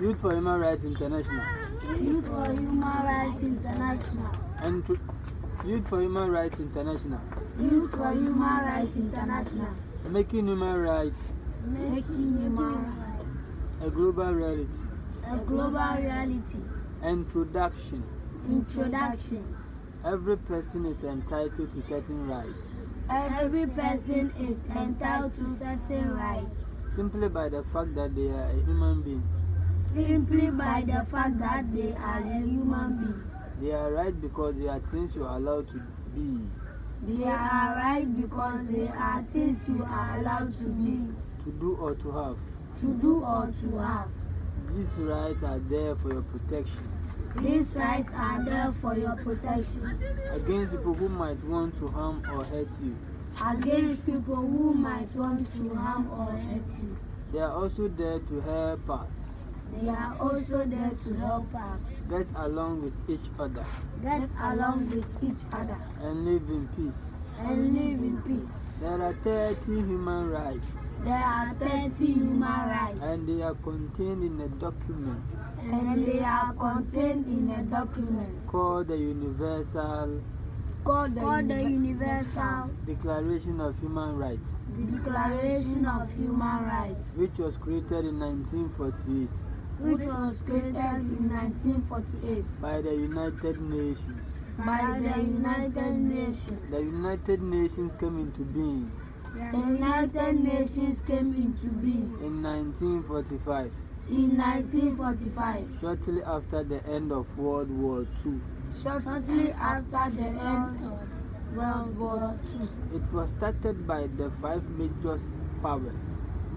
Youth for Human Rights International. Youth for Human Rights International. Youth for Human Rights International. Youth for Human Rights International. Making human rights Making human rights a global reality. a global reality. Introduction. Introduction. Every person is entitled to certain rights, Every person is entitled to certain rights simply by the fact that they are a human being. simply by the fact that they are a human being. They are right because they are things you are allowed to be. They are right because they are things you are allowed to be, To do or to have. to do or to have. These rights are there for your protection These rights are there for your protection against people who might want to harm or hurt you. against people who might want to harm or hurt you. They are also there to help us They are also there to help us get along with each other get along with each other and live in peace. and live in peace. There are 30 human rights There are 30 human rights and they are contained in a document and they are contained in a document called the Universal called the Universal Declaration of Human Rights, Declaration of Human Rights, which was created in 1948 which was created in 1948 by the United Nations. by the United Nations. The United Nations came into being The United Nations came into being in 1945, in 1945, shortly after the end of World War II. shortly after the end of World War II. It was started by the 5 major powers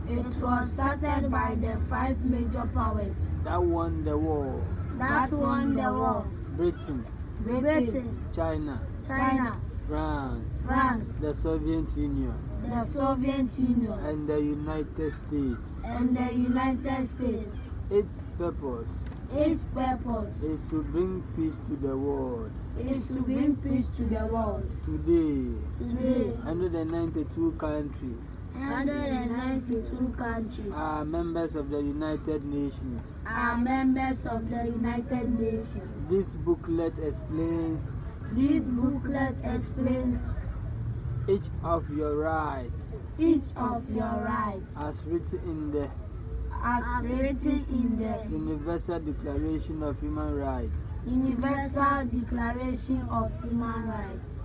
It was started by the 5 major powers that won the war: that won the war: Britain, Britain, China, China, France, France, the Soviet Union, the Soviet Union, and the United States. and the United States. Its purpose Its purpose is to bring peace to the world. is to bring peace to the world. Today, Today, 192 countries 192 countries are members of the United Nations. are members of the United Nations. This booklet explains This booklet explains each of your rights each of your rights as written in the as written in the Universal Declaration of Human Rights. Universal Declaration of Human Rights.